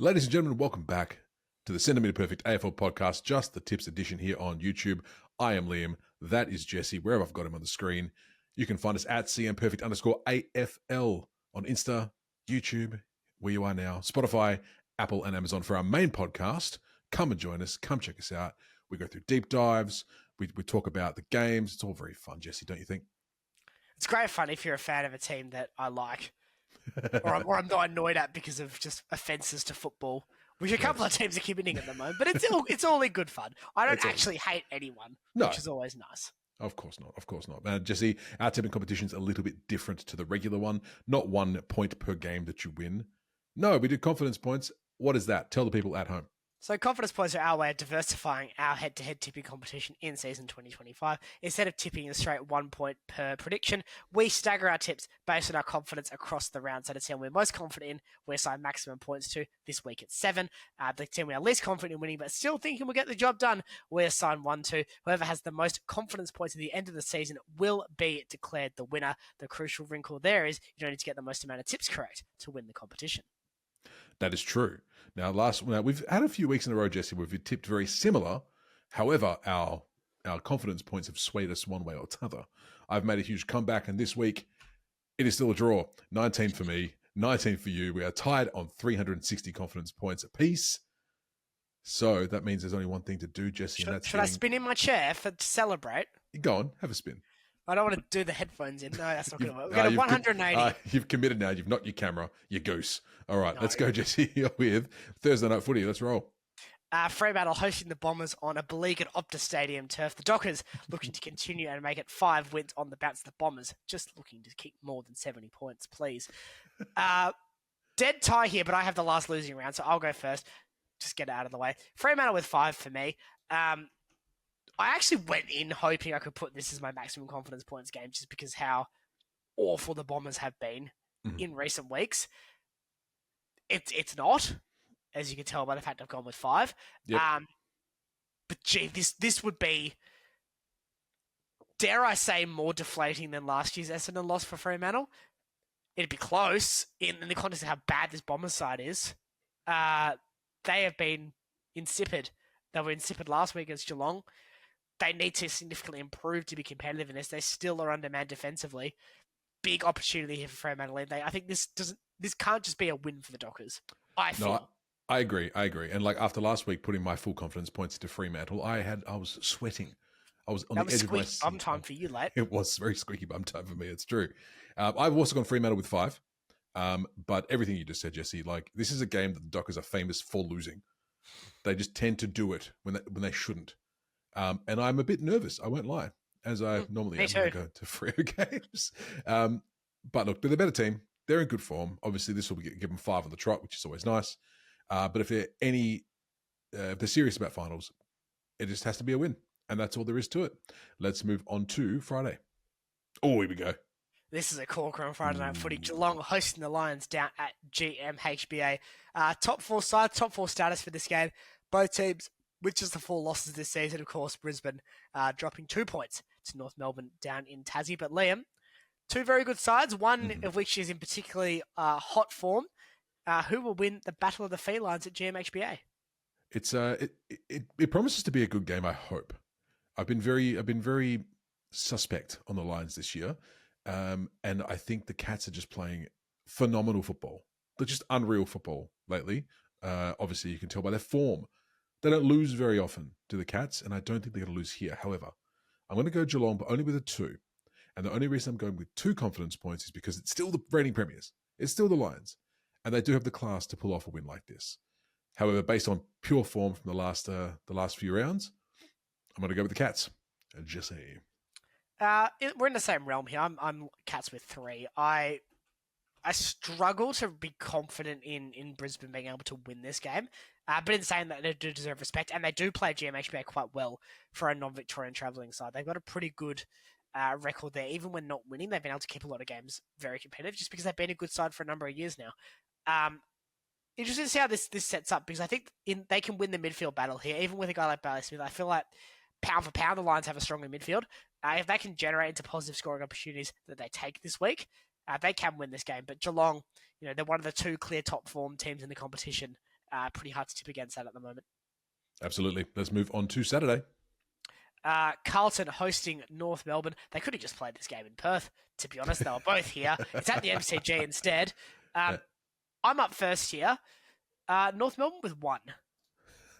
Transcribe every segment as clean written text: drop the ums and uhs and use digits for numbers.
Ladies and gentlemen, welcome back to the Centimeter Perfect AFL podcast, just the tips edition here on YouTube. I am Liam. That is Jesse, wherever I've got him on the screen. You can find us at CMPerfect_AFL on Insta, YouTube, where you are now, Spotify, Apple, and Amazon for our main podcast. Come and join us. Come check us out. We go through deep dives. We talk about the games. It's all very fun, Jesse, don't you think? It's great fun if you're a fan of a team that I like. or I'm not annoyed at because of just offences to football, which a couple of teams are committing at the moment. But it's all in good fun. I don't actually hate anyone, which is always nice. Of course not. Of course not. Jesse, our tipping competition is a little bit different to the regular one. Not 1 point per game that you win. No, we do confidence points. What is that? Tell the people at home. So confidence points are our way of diversifying our head-to-head tipping competition in season 2025. Instead of tipping a straight 1 point per prediction, we stagger our tips based on our confidence across the round. So the team we're most confident in, we assign maximum points to. This week it's 7. The team we are least confident in winning, but still thinking we'll get the job done, we assign 1 to. Whoever has the most confidence points at the end of the season will be declared the winner. The crucial wrinkle there is you don't need to get the most amount of tips correct to win the competition. That is true. Now, we've had a few weeks in a row, Jesse, where we've tipped very similar. However, our confidence points have swayed us one way or t'other. I've made a huge comeback, and this week it is still a draw. 19 for me, 19 for you. We are tied on 360 confidence points apiece. So that means there's only one thing to do, Jesse. Should I spin in my chair to celebrate? Go on, have a spin. I don't want to do the headphones in. No, that's not going to work. We've got a 180. You've committed now. You've knocked your camera, you goose. All right, Let's go, Jesse, with Thursday Night Footy. Let's roll. Fremantle hosting the Bombers on a beleaguered Optus Stadium turf. The Dockers looking to continue and make it 5 wins on the bounce. The Bombers just looking to keep more than 70 points, please. Dead tie here, but I have the last losing round, so I'll go first. Just get it out of the way. Fremantle with 5 for me. I actually went in hoping I could put this as my maximum confidence points game just because how awful the Bombers have been in recent weeks. It's not, as you can tell by the fact I've gone with 5. Yep. But gee, this would be, dare I say, more deflating than last year's Essendon loss for Fremantle. It'd be close in the context of how bad this Bombers side is. They have been insipid. They were insipid last week against Geelong. They need to significantly improve to be competitive in this. They still are undermanned defensively. Big opportunity here for Fremantle. I think this can't just be a win for the Dockers. I agree. And after last week, putting my full confidence points into Fremantle, I was sweating. I was on the edge of my seat. Bum time for you, late. It was very squeaky bum time for me. It's true. I've also gone Fremantle with 5. But everything you just said, Jesse, this is a game that the Dockers are famous for losing. They just tend to do it when they shouldn't. And I'm a bit nervous, I won't lie, as I normally am when I go to Freo games. But look, they're the better team. They're in good form. Obviously, this will give them 5 on the trot, which is always nice. But if they're serious about finals, it just has to be a win. And that's all there is to it. Let's move on to Friday. Oh, here we go. This is a corker on Friday Night Footy. Geelong hosting the Lions down at GMHBA. Top 4 side, top 4 status for this game. Both teams with just the 4 losses this season. Of course, Brisbane dropping 2 points to North Melbourne down in Tassie. But Liam, 2 very good sides, one of which is in particularly hot form. Who will win the Battle of the Felines at GMHBA? It promises to be a good game, I hope. I've been very suspect on the Lions this year. And I think the Cats are just playing phenomenal football. They're just unreal football lately. Obviously, you can tell by their form. They don't lose very often to the Cats, and I don't think they're going to lose here. However, I'm going to go Geelong, but only with a 2. And the only reason I'm going with 2 confidence points is because it's still the reigning premiers. It's still the Lions. And they do have the class to pull off a win like this. However, based on pure form from the last few rounds, I'm going to go with the Cats. Jesse. We're in the same realm here. I'm Cats with 3. I struggle to be confident in Brisbane being able to win this game. But in saying that, they do deserve respect, and they do play GMHBA quite well for a non-Victorian travelling side. They've got a pretty good record there. Even when not winning, they've been able to keep a lot of games very competitive just because they've been a good side for a number of years now. Interesting to see how this sets up, because I think they can win the midfield battle here, even with a guy like Bailey Smith. I feel like pound for pound, the Lions have a stronger midfield. If they can generate into positive scoring opportunities that they take this week, they can win this game. But Geelong, they're one of the 2 clear top form teams in the competition. pretty hard to tip against that at the moment. Absolutely. Let's move on to Saturday. Carlton hosting North Melbourne. They could have just played this game in Perth, to be honest. They were both here. It's at the MCG instead. I'm up first here. North Melbourne with 1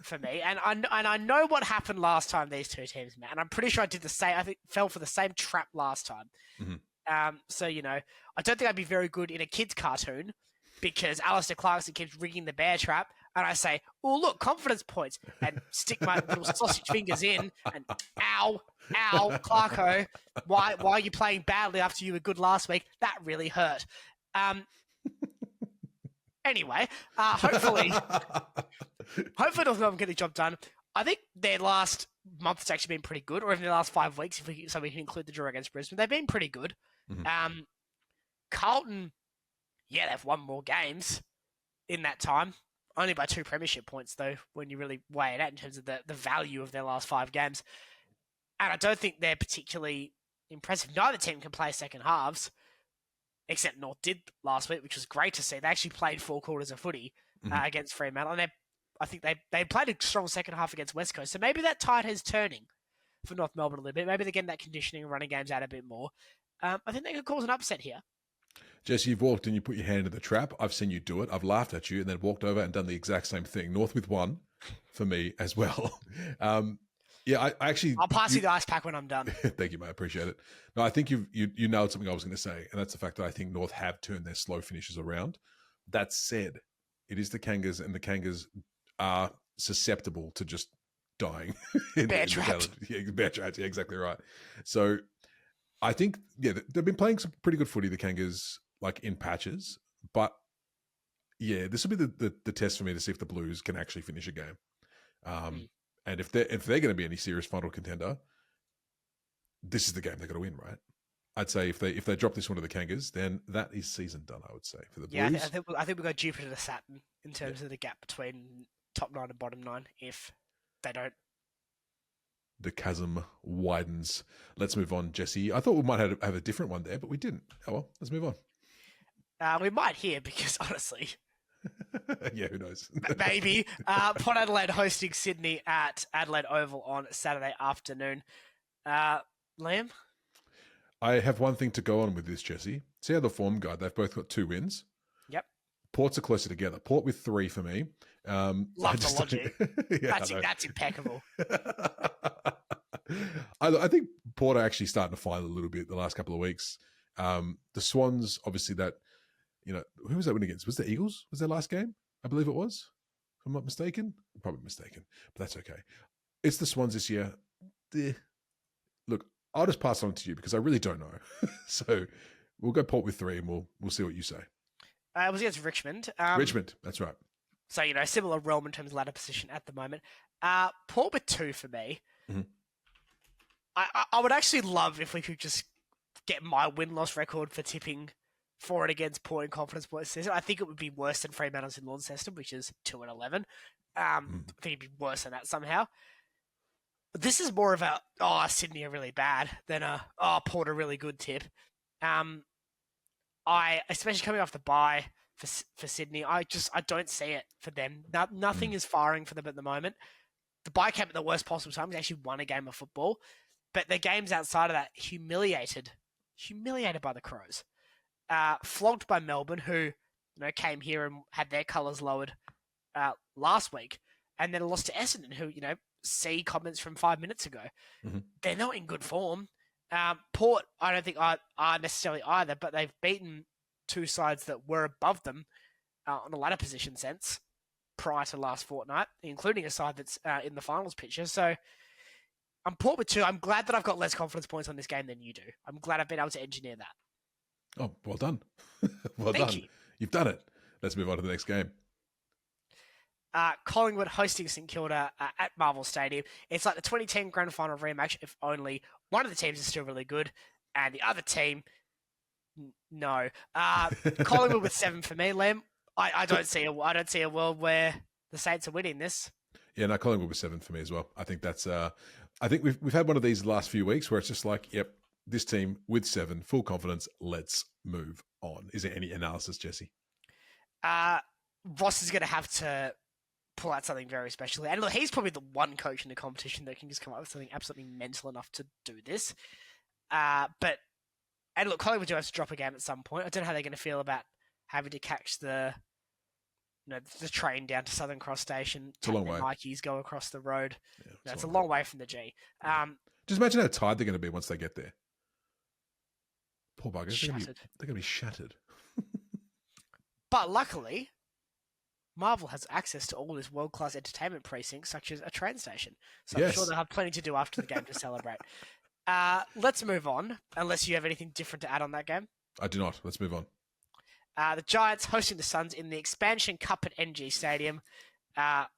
for me. And I know what happened last time these two teams met. And I'm pretty sure I did the same. I think fell for the same trap last time. Mm-hmm. So, I don't think I'd be very good in a kid's cartoon because Alistair Clarkson keeps rigging the bear trap. And I say, oh, look, confidence points, and stick my little sausage fingers in, and ow, Clarko, why are you playing badly after you were good last week? That really hurt. Anyway, hopefully North Melbourne get the job done. I think their last month has actually been pretty good, or even their last 5 weeks, so we can include the draw against Brisbane. They've been pretty good. Mm-hmm. Carlton, they've won more games in that time. Only by 2 premiership points, though, when you really weigh it out in terms of the value of their last 5 games. And I don't think they're particularly impressive. Neither team can play second halves, except North did last week, which was great to see. They actually played 4 quarters of footy against Fremantle, and I think they played a strong second half against West Coast. So maybe that tide is turning for North Melbourne a little bit. Maybe they're getting that conditioning and running games out a bit more. I think they could cause an upset here. Jesse, you've walked and you put your hand in the trap. I've seen you do it. I've laughed at you and then walked over and done the exact same thing. North with 1 for me as well. I actually... I'll pass you the ice pack when I'm done. Thank you, mate. I appreciate it. No, I think you nailed something I was going to say, and that's the fact that I think North have turned their slow finishes around. That said, it is the Kangas, and the Kangas are susceptible to just dying. Bear trapped. Bear trapped. Yeah, exactly right. So I think, they've been playing some pretty good footy, the Kangas, like in patches, but this will be the test for me to see if the Blues can actually finish a game. And if they're going to be any serious final contender, this is the game they've got to win, right? I'd say if they drop this one to the Kangas, then that is season done, I would say, for the Blues. Yeah, I think we've got Jupiter to Saturn in terms of the gap between top 9 and bottom 9 if they don't. The chasm widens. Let's move on, Jesse. I thought we might have a different one there, but we didn't. Oh well, let's move on. We might here because, honestly... Yeah, who knows? Maybe. Port Adelaide hosting Sydney at Adelaide Oval on Saturday afternoon. Liam? I have one thing to go on with this, Jesse. See how the form guide, they've both got 2 wins. Yep. Ports are closer together. Port with 3 for me. Love the logic. That's impeccable. I think Port are actually starting to find a little bit the last couple of weeks. The Swans, obviously that, who was that win against? Was the Eagles? Was their last game? I believe it was. If I'm not mistaken. I'm probably mistaken, but that's okay. It's the Swans this year. Look, I'll just pass on to you because I really don't know. So we'll go Port with 3 and we'll see what you say. It was against Richmond. Richmond, that's right. So, similar realm in terms of ladder position at the moment. Port with 2 for me. Mm-hmm. I would actually love if we could just get my win-loss record for tipping for and against Port in confidence points season. I think it would be worse than Fremantle's in Launceston, which is 2-11. I think it'd be worse than that somehow. But this is more of a, Sydney are really bad than Port are really good tip. Especially coming off the bye for Sydney, I don't see it for them. Nothing is firing for them at the moment. The bye came at the worst possible time. They actually won a game of football. But their games outside of that, humiliated by the Crows. Flogged by Melbourne, who came here and had their colours lowered last week, and then lost to Essendon, who see comments from 5 minutes ago. Mm-hmm. They're not in good form. Port, I don't think are necessarily either, but they've beaten 2 sides that were above them on a ladder position sense prior to last fortnight, including a side that's in the finals picture. So I'm Port with 2. I'm glad that I've got less confidence points on this game than you do. I'm glad I've been able to engineer that. Oh, well done. Well Thank done. you. You've done it. Let's move on to the next game. Collingwood hosting St Kilda at Marvel Stadium. It's like the 2010 Grand Final rematch, if only one of the teams is still really good, and the other team, no. Collingwood with 7 for me, Lem. I don't see a world where the Saints are winning this. Yeah, no, Collingwood with 7 for me as well. I think that's. I think we've had one of these the last few weeks where it's just like, yep, this team with 7, full confidence. Let's move on. Is there any analysis, Jesse? Ross is going to have to pull out something very special. And look, he's probably the one coach in the competition that can just come up with something absolutely mental enough to do this. And look, Collingwood do have to drop a game at some point. I don't know how they're going to feel about having to catch the train down to Southern Cross Station. It's a long way. Nikes go across the road. Yeah, It's a long way from the G. Just imagine how tired they're going to be once they get there. Poor buggers. They're going to be shattered. But luckily, Marvel has access to all this world-class entertainment precincts, such as a train station. So I'm sure they'll have plenty to do after the game to celebrate. Let's move on, unless you have anything different to add on that game. I do not. Let's move on. The Giants hosting the Suns in the Expansion Cup at NG Stadium.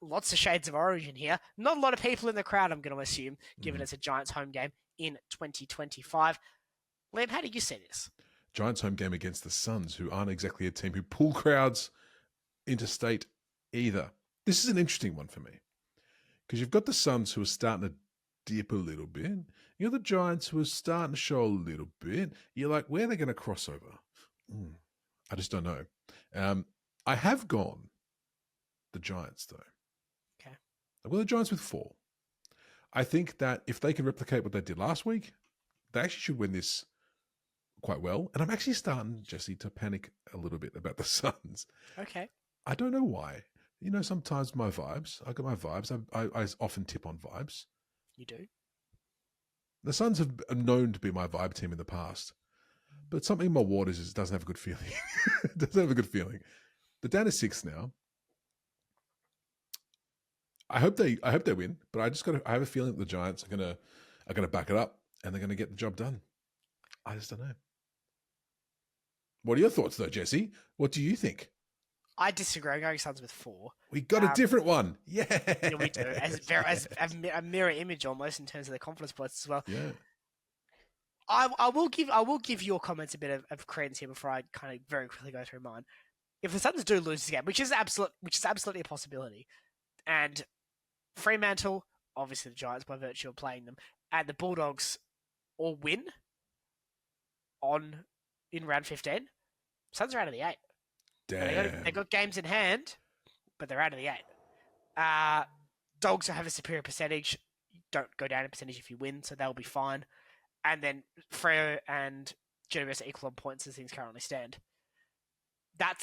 Lots of shades of orange in here. Not a lot of people in the crowd, I'm going to assume, given it's a Giants home game in 2025. Liam, how do you see this? Giants home game against the Suns, who aren't exactly a team who pull crowds interstate either. This is an interesting one for me, because you've got the Suns who are starting to dip a little bit. You got the Giants who are starting to show a little bit. You're like, where are they going to cross over? I just don't know. I have gone the Giants, though. Okay. I've got the Giants with 4. I think that if they can replicate what they did last week, they actually should win this quite well. And I'm actually starting, Jesse, to panic a little bit about the Suns. Okay. I don't know why. Sometimes my vibes, I got my vibes. I often tip on vibes. You do? The Suns have known to be my vibe team in the past. But something in my waters is it doesn't have a good feeling. It doesn't have a good feeling. They're down to 6 now. I hope they win, but I have a feeling that the Giants are gonna back it up and they're gonna get the job done. I just don't know. What are your thoughts though, Jesse? What do you think? I disagree. I'm going Suns with 4. We got a different one. Yeah. Yeah, we do. As a mirror image almost in terms of the confidence points as well. Yeah. I will give your comments a bit of credence here before I kind of very quickly go through mine. If the Suns do lose this game, which is absolutely a possibility, and Fremantle, obviously the Giants by virtue of playing them, and the Bulldogs all win in round 15, Suns are out of the 8. Damn. They got games in hand, but they're out of the 8. Dogs have a superior percentage. You don't go down in percentage if you win, so they'll be fine. And then Freo and GWS are equal on points as things currently stand. That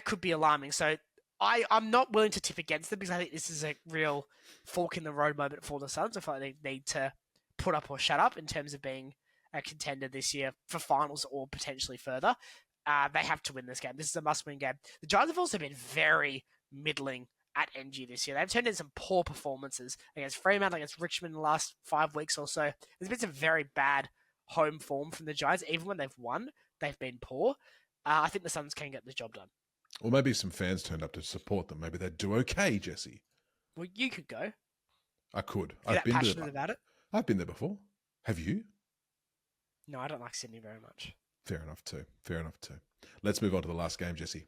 could be alarming. So I'm not willing to tip against them because I think this is a real fork in the road moment for the Suns. I feel like they need to put up or shut up in terms of being a contender this year for finals or potentially further. They have to win this game. This is a must-win game. The Giants have also been very middling at NG this year. They've turned in some poor performances against Fremantle, against Richmond in the last 5 weeks or so. There's been some very bad home form from the Giants. Even when they've won, they've been poor. I think the Suns can get the job done. Or maybe some fans turned up to support them. Maybe they'd do okay, Jesse. Well, you could go. I could. I've been passionate about it. I've been there before. Have you? No, I don't like Sydney very much. Fair enough too. Let's move on to the last game, Jesse.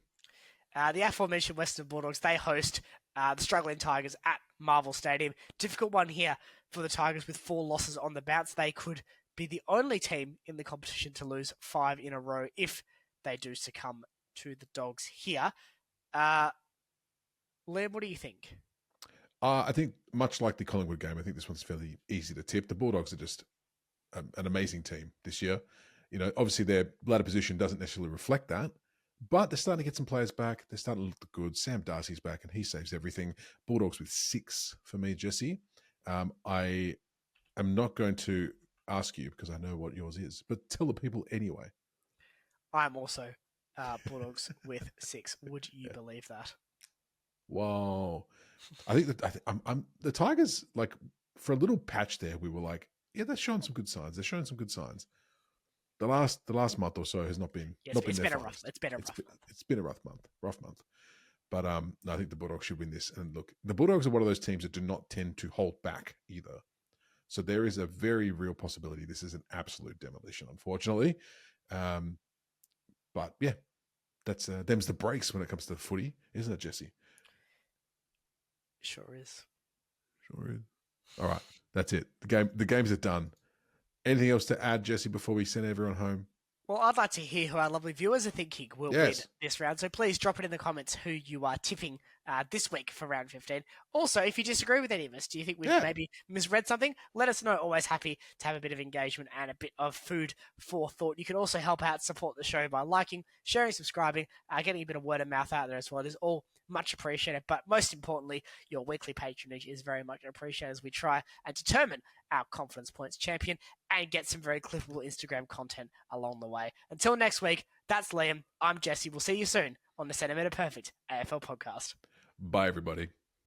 The aforementioned Western Bulldogs, they host the struggling Tigers at Marvel Stadium. Difficult one here for the Tigers with 4 losses on the bounce. They could be the only team in the competition to lose 5 in a row if they do succumb to the Dogs here. Liam, what do you think? I think much like the Collingwood game, I think this one's fairly easy to tip. The Bulldogs are just an amazing team this year. Obviously their ladder position doesn't necessarily reflect that, but they're starting to get some players back. They're starting to look good. Sam Darcy's back and he saves everything. Bulldogs with 6 for me, Jesse. I am not going to ask you because I know what yours is, but tell the people anyway. I'm also Bulldogs with 6. Would you believe that? Wow. I think that I'm the Tigers, like for a little patch there, we were like, yeah, they're showing some good signs. The last month or so has not been. Yes, not been it's their been a finest. rough. It's been a rough month. But no, I think the Bulldogs should win this. And look, the Bulldogs are one of those teams that do not tend to hold back either. So there is a very real possibility this is an absolute demolition, unfortunately. But yeah, that's them's the breaks when it comes to the footy, isn't it, Jesse? Sure is. All right, that's it. The games are done. Anything else to add, Jesse, before we send everyone home? Well, I'd like to hear who our lovely viewers are thinking will win this round. So please drop it in the comments who you are tipping this week for round 15. Also, if you disagree with any of us, do you think we've Yeah. maybe misread something? Let us know. Always happy to have a bit of engagement and a bit of food for thought. You can also help out, support the show by liking, sharing, subscribing, getting a bit of word of mouth out there as well. It is all much appreciated. But most importantly, your weekly patronage is very much appreciated as we try and determine our confidence points champion and get some very clippable Instagram content along the way. Until next week, that's Liam. I'm Jesse. We'll see you soon on the Centimetre Perfect AFL podcast. Bye, everybody.